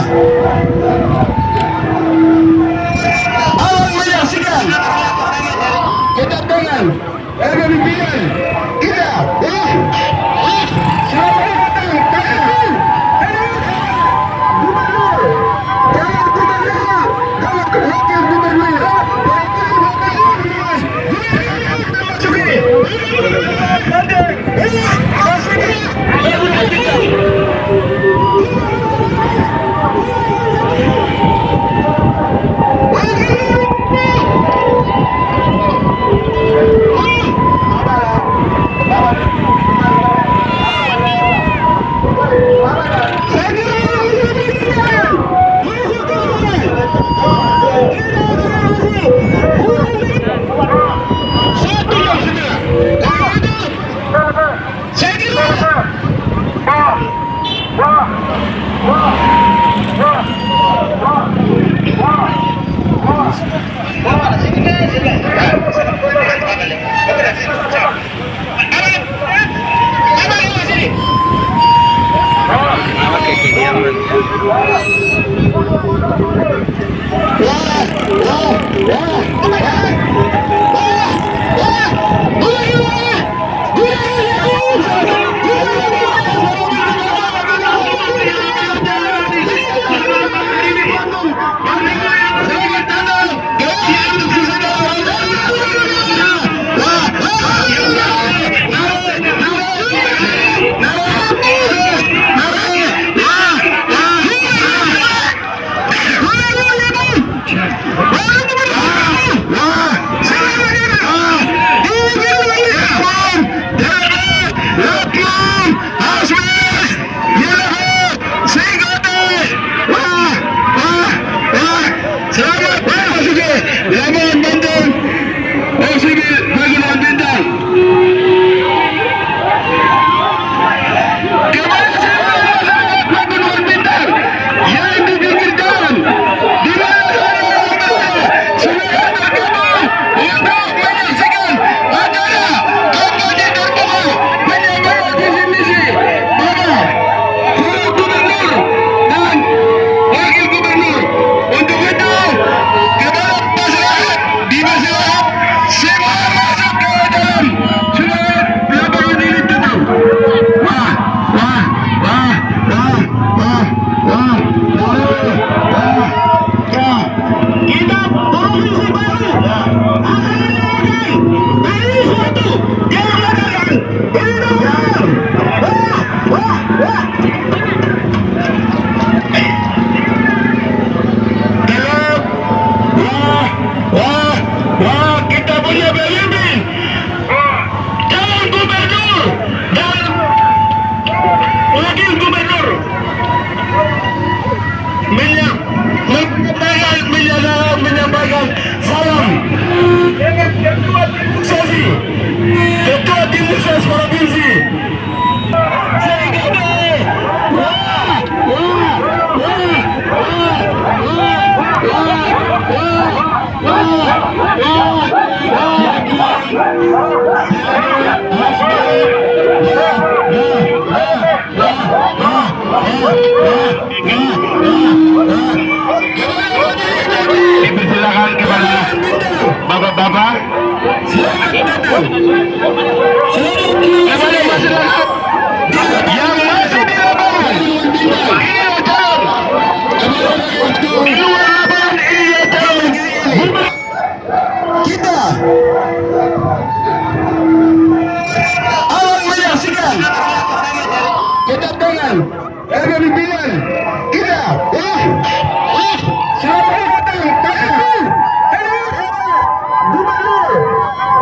Awak menyaksikan kedatangan pimpinan kita. Selamat datang Gubernur, calon gubernur, calon wakil gubernur, menyampaikan salam sesi Ketua Tim Sukses Provinsi dipersilakan kepada bapak-bapak kepada masyarakat yang masih di lapangan. Ini calon di luar lapangan, ini calon kita. Awak menyaksikan kedatangan pimpinan kita. Selamat datang Gubernur,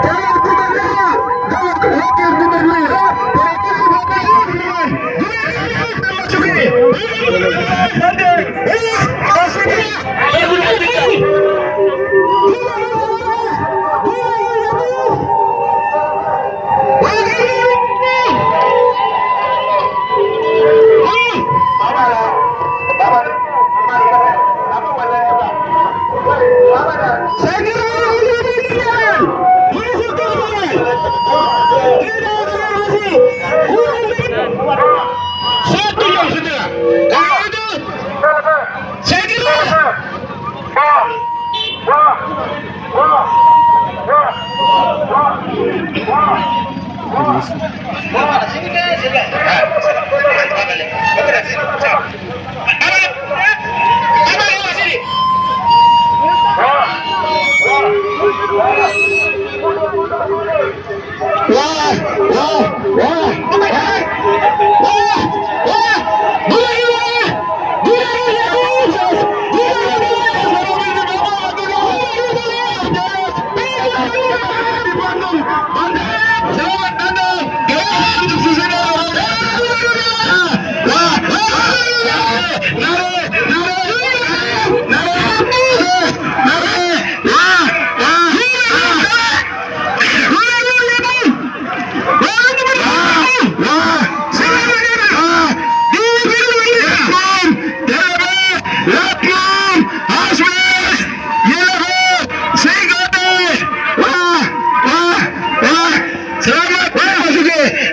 calon gubernur, calon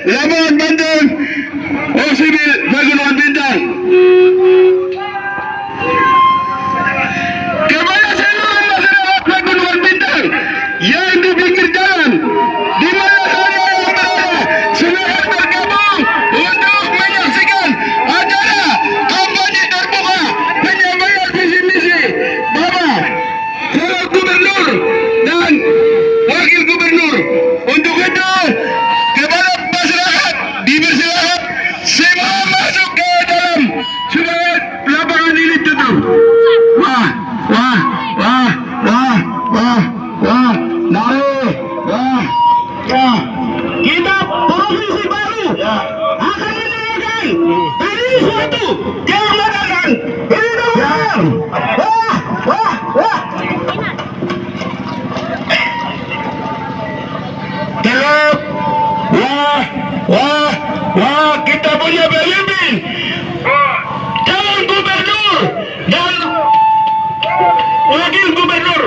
Labuan Bandung, Osibil Pegunungan Bintang. Kepada seluruh masyarakat Pegunungan Bintang yang di pinggir jalan, di mana saja yang berada, silakan bergabung untuk menyaksikan acara kampanye terbuka penyampaian visi misi Bapak Calon Gubernur dan Wakil Gubernur. Untuk itu, kepada masyarakat dipersilakan semua masuk ke dalam supaya lapangan ini tutup. Wah, naik, kita provinsi baru akan menandakan dari suatu kemerdekaan. Ini dong. Gelap. Kita punya pemimpin calon gubernur dan wakil gubernur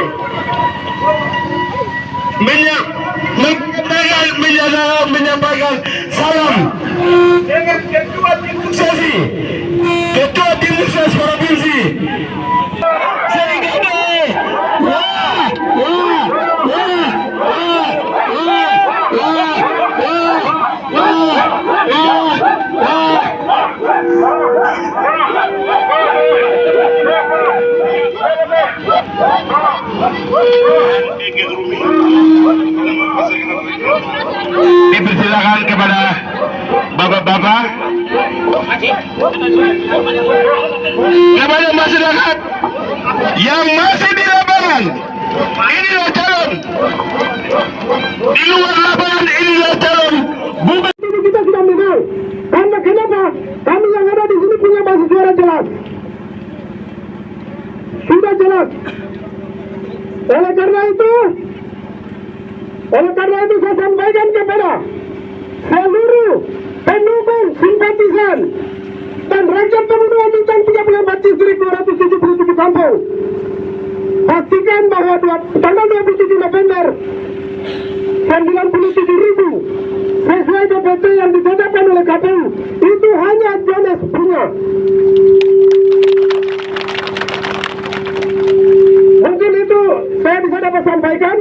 menyampaikan salam dengan ketua tim suksesi provinsi. Dipersilakan kepada bapak-bapak, kepada masyarakat yang masih di lapangan. Inilah calon, di luar lapangan inilah calon. Kita sudah menang. Karena kenapa? Kami yang ada di sini punya basis suara jelas. Sudah jelas. Oleh karena itu saya sampaikan kepada seluruh pendukung, simpatisan dan rakyat Pegunungan Bintang 34 distrik 277 kampung. Pastikan bahwa tanggal 27 November 97.000 sesuai DPT yang ditetapkan oleh KPU itu hanya Jones punya. Mungkin itu saya bisa dapat sampaikan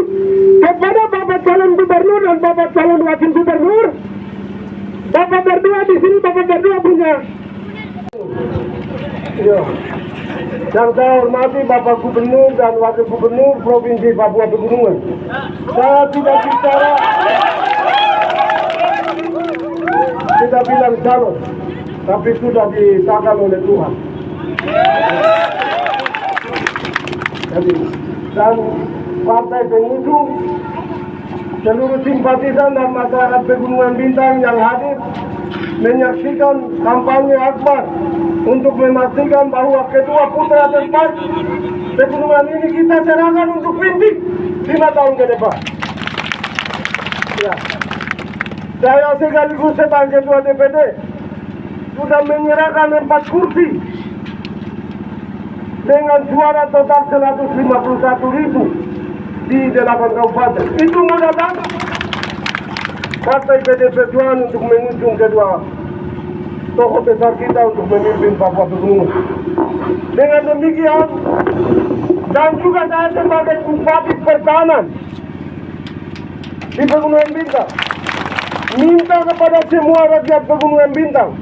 kepada Bapak calon gubernur dan Bapak calon wakil gubernur. Bapak berdua di sini, Bapak berdua punya. Yang saya hormati Bapak Gubernur dan Wakil Gubernur Provinsi Papua Pegunungan. Saya tidak bilang calon, tapi sudah disahkan oleh Tuhan. Dan partai pengusung, seluruh simpatisan dan masyarakat Pegunungan Bintang yang hadir menyaksikan kampanye akbar untuk memastikan bahwa ketua putra terbaik Pegunungan ini kita serahkan untuk pimpin 5 tahun ke depan. Ya. Saya sekaligus sebagai ketua DPD sudah menyerahkan 4 kursi dengan suara total 151.000 di 8 kabupaten. Itu modal banget Partai PD Perjuangan untuk mengusung kedua tokoh besar kita untuk memimpin Papua Pegunungan. Dengan demikian, dan juga saya sebagai Bupati Pertahanan di Pegunungan Bintang minta kepada semua rakyat Pegunungan Bintang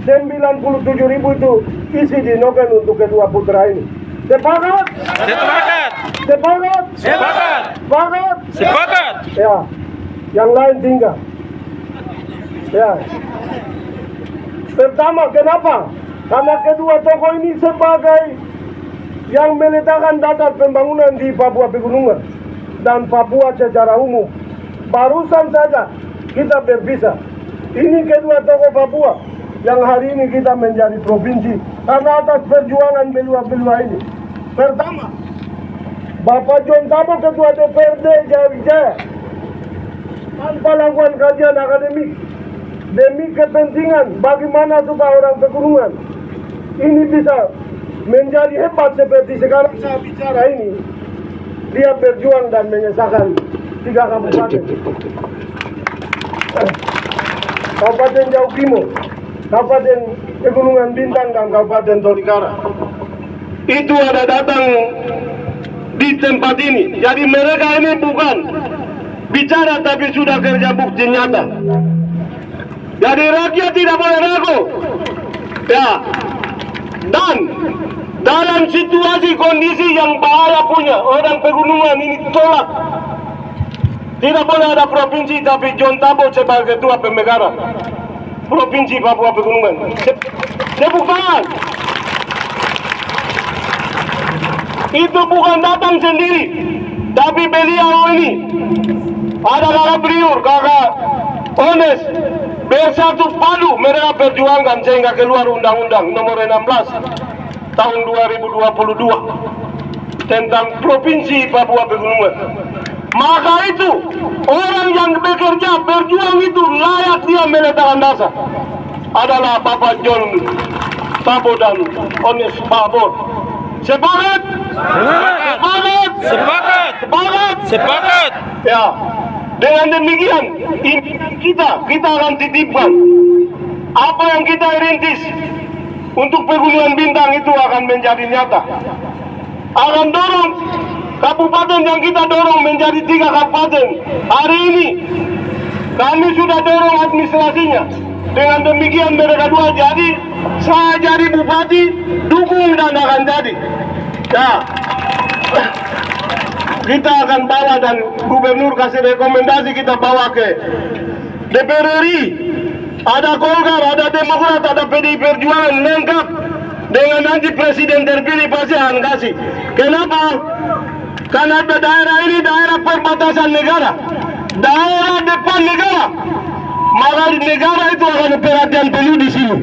97.000 itu isi di noken untuk kedua putra ini. Sepakat? Sepakat. Sepakat? Sepakat. Sepakat? Sepakat. Ya, yang lain tinggal. Ya. Pertama, kenapa? Karena kedua tokoh ini sebagai yang meletakkan dasar pembangunan di Papua Pegunungan dan Papua secara umum. Barusan saja kita berpisah. Ini kedua tokoh Papua yang hari ini kita menjadi provinsi karena atas perjuangan belua-belua ini. Pertama, Bapak John Tabo, Ketua DPRD Jaya tanpa lakukan kajian akademik demi kepentingan bagaimana supaya orang pegunungan ini bisa menjadi hebat seperti sekarang saya bicara ini. Dia berjuang dan menyelesaikan 3 kabupaten. Kabupaten Jauh Timur, Kabupaten Pegunungan Bintang, dan Kabupaten Tolikara. Itu ada datang di tempat ini. Jadi mereka ini bukan bicara tapi sudah kerja bukti nyata. Jadi rakyat tidak boleh ragu. Ya. Dan dalam situasi kondisi yang bahaya punya orang pegunungan ini tolak. Tidak boleh ada provinsi tapi John Tabo sebagai ketua pemegang Provinsi Papua Pegunungan. Tepuk tangan. Itu bukan datang sendiri, tapi beliau ini ada kakak Briur, kakak Ones, bersatu padu mereka perjuangkan sehingga keluar Undang-Undang nomor 16 tahun 2022 tentang Provinsi Papua Pegunungan. Maka itu orang yang bekerja berjuang itu layak dia meletakkan dasar adalah Bapak John Tabo dan Ones Babor. Sepakat? Sepakat? Sepakat. Sepakat? Sepakat. Ya. Dengan demikian impian kita akan titipkan apa yang kita rintis untuk Pegunungan Bintang itu akan menjadi nyata. Akan dorong kabupaten yang kita dorong menjadi 3 kabupaten. Hari ini kami sudah dorong administrasinya. Dengan demikian mereka dua jadi, saya jadi bupati, dukung dan akan jadi. Ya. Kita akan bawa dan gubernur kasih rekomendasi kita bawa ke DPR RI. Ada Golkar, ada Demokrat, ada PDI Perjuangan lengkap. Dengan nanti presiden terpilih pasti akan kasih. Kenapa? Karena daerah ini daerah perbatasan negara, daerah depan negara. Maka negara itu akan perhatian penuh di sini.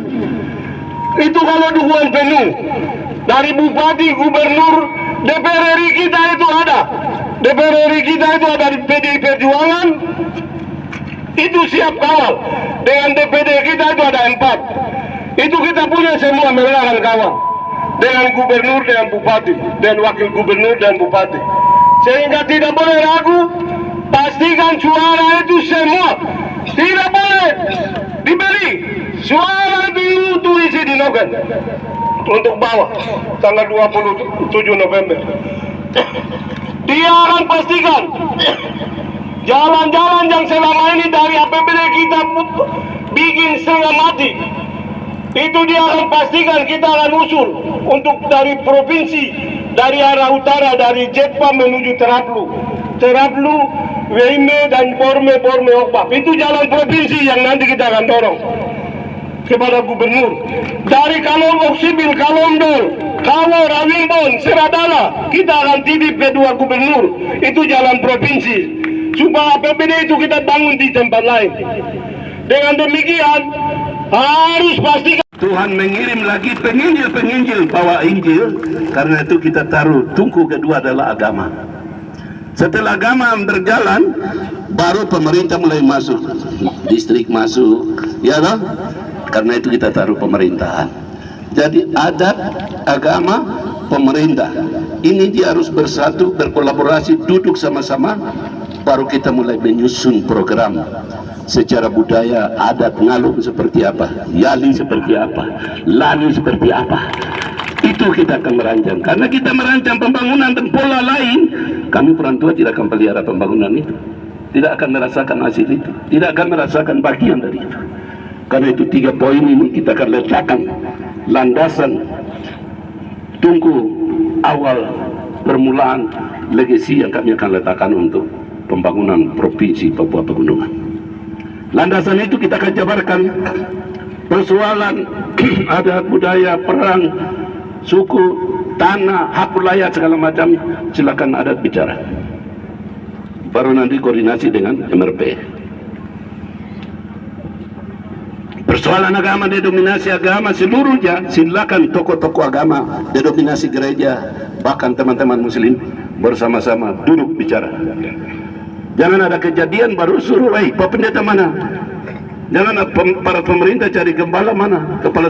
Itu kalau dukungan penuh dari bupati, gubernur, DPR RI kita itu ada. DPR RI kita itu ada di PDI Perjuangan. Itu siap kawal. Dengan DPD kita itu ada 4. Itu kita punya semua mereka akan kawal. Dengan gubernur, dengan bupati, dan wakil gubernur dan bupati. Sehingga tidak boleh ragu, pastikan suara itu semua. Tidak boleh dibeli. Suara itu isi di noken untuk bawa tanggal 27 November. Dia akan pastikan jalan-jalan yang selama ini dari APBD kita bikin setengah mati. Itu dia akan pastikan kita akan usul untuk dari provinsi, dari arah utara, dari Jetpa menuju Teraplu, Weime dan Borme Okbap. Itu jalan provinsi yang nanti kita akan dorong kepada gubernur. Dari Kalong Oksibil, Kalondol, Kawo, Rawimbon, Seradala, kita akan titip kedua gubernur. Itu jalan provinsi. Supaya APBD itu kita bangun di tempat lain. Dengan demikian harus pastikan Tuhan mengirim lagi penginjil bawa Injil. Karena itu kita taruh tungku kedua adalah agama. Setelah agama berjalan, baru pemerintah mulai masuk, distrik masuk, ya toh? Karena itu kita taruh pemerintahan. Jadi adat, agama, pemerintah, ini dia harus bersatu, berkolaborasi, duduk sama-sama, baru kita mulai menyusun program. Secara budaya, adat Ngalum seperti apa, Yali seperti apa, Lani seperti apa. Itu kita akan merancang. Karena kita merancang pembangunan dan pola lain, kami perantau tidak akan pelihara pembangunan itu. Tidak akan merasakan hasil itu. Tidak akan merasakan bagian dari itu. Karena itu 3 poin ini kita akan letakkan landasan tunggu awal permulaan legasi yang kami akan letakkan untuk pembangunan Provinsi Papua Pegunungan. Landasan itu kita akan jabarkan persoalan adat, budaya, perang, suku, tanah, hak wilayah segala macam, silakan adat bicara. Baru nanti koordinasi dengan MRP. Persoalan agama didominasi agama seluruhnya, silakan tokoh-tokoh agama didominasi gereja, bahkan teman-teman muslim bersama-sama duduk bicara. Jangan ada kejadian baru suruh, Pak Pendeta mana? Jangan para pemerintah cari gembala mana? Kepala